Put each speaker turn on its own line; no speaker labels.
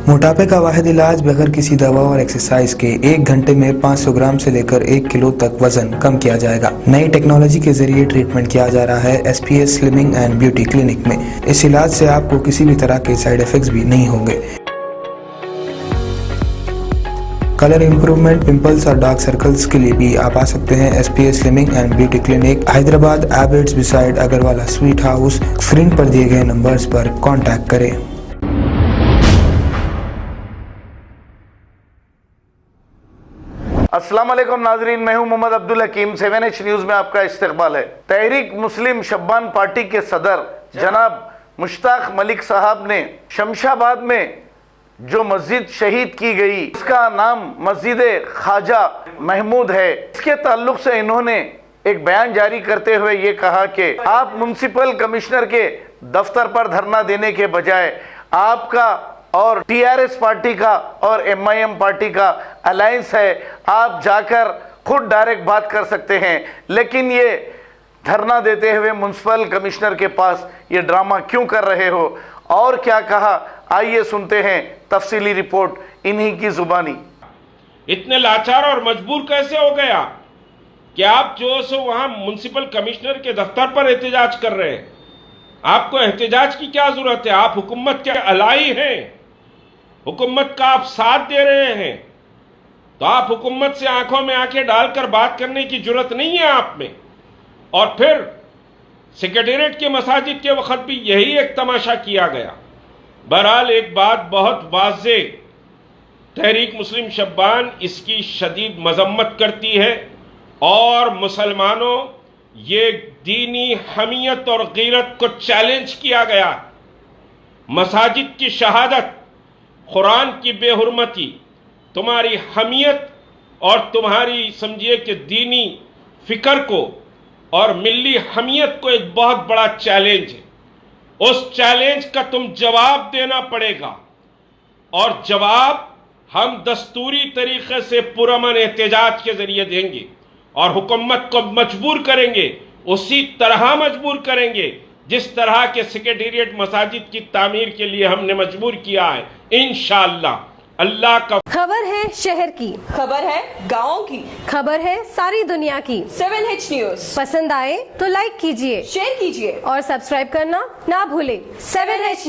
मोटापे का वाहिद इलाज बगैर किसी दवा और एक्सरसाइज के 1 घंटे में 500 ग्राम से लेकर 1 किलो तक वजन कम किया जाएगा। नई टेक्नोलॉजी के जरिए ट्रीटमेंट किया जा रहा है SPS slimming and beauty clinic में। इस इलाज से आपको किसी भी तरह के साइड इफेक्ट्स भी नहीं होंगे। कलर इंप्रूवमेंट, पिंपल्स और डार्क सर्कल्स के लिए भी आप आ सकते हैं SPS slimming and beauty clinic, Hyderabad, Abids beside Agarwala sweet house. Screen पर दिए गए नंबर्स पर कॉन्टैक्ट करें।
अस्सलाम वालेकुम नाजरीन, मैं हूं मोहम्मद अब्दुल हकीम। 7H न्यूज़ में आपका इस्तकबाल है। तहरीक मुस्लिम शब्बान पार्टी के सदर जनाब मुश्ताक मलिक साहब ने शमशाबाद में जो मस्जिद शहीद की गई इसका नाम मस्जिद ख्वाजा महमूद है। इसके ताल्लुक से इन्होंने एक बयान जारी करते हुए ये कहा कि आप म्युनिसिपल कमिश्नर के दफ्तर पर धरना देने के बजाय आपका और TRS पार्टी का और MIM पार्टी का अलायंस है, आप जाकर खुद डायरेक्ट बात कर सकते हैं। लेकिन ये धरना देते हुए म्युनिसिपल कमिश्नर के पास ये ड्रामा क्यों कर रहे हो और क्या कहा, आइए सुनते हैं तफसीली रिपोर्ट इन्हीं की जुबानी।
इतने लाचार और मजबूर कैसे हो गया कि आप जो सो वहां म्युनिसिपल कमिश्नर के दफ्तर पर एहतजाज कर रहे हैं? आपको एहतजाज की क्या जरूरत है? आप हुकूमत के अलाई हैं, हुकूमत का आप साथ दे रहे हैं, तो आप हुकूमत से आंखों में आंखें डालकर बात करने की जरूरत नहीं है आप में। और फिर सेक्रेटेरिएट के मसाजिद के वक्त भी यही एक तमाशा किया गया। बहरहाल एक बात बहुत वाज़े, तहरीक मुस्लिम शब्बान इसकी शदीद मजम्मत करती है और मुसलमानों ये दीनी हमियत और गैरत को चैलेंज किया गया। मसाजिद की शहादत, कुरान की बेहुरमती, तुम्हारी हमियत और तुम्हारी समझिए कि दीनी फिक्र को और मिल्ली हमियत को एक बहुत बड़ा चैलेंज है। उस चैलेंज का तुम जवाब देना पड़ेगा और जवाब हम दस्तूरी तरीके से पुरअमन एहतजाज के जरिए देंगे और हुकूमत को मजबूर करेंगे, उसी तरह मजबूर करेंगे जिस तरह के सेक्रेटेरिएट मसाजिद की तामीर के लिए हमने मजबूर किया है। इंशाअल्लाह अल्लाह का।
खबर है शहर की,
खबर है गाँव की,
खबर है सारी दुनिया की।
7H न्यूज़
पसंद आए तो लाइक कीजिए,
शेयर कीजिए
और सब्सक्राइब करना ना भूलें।
7H news.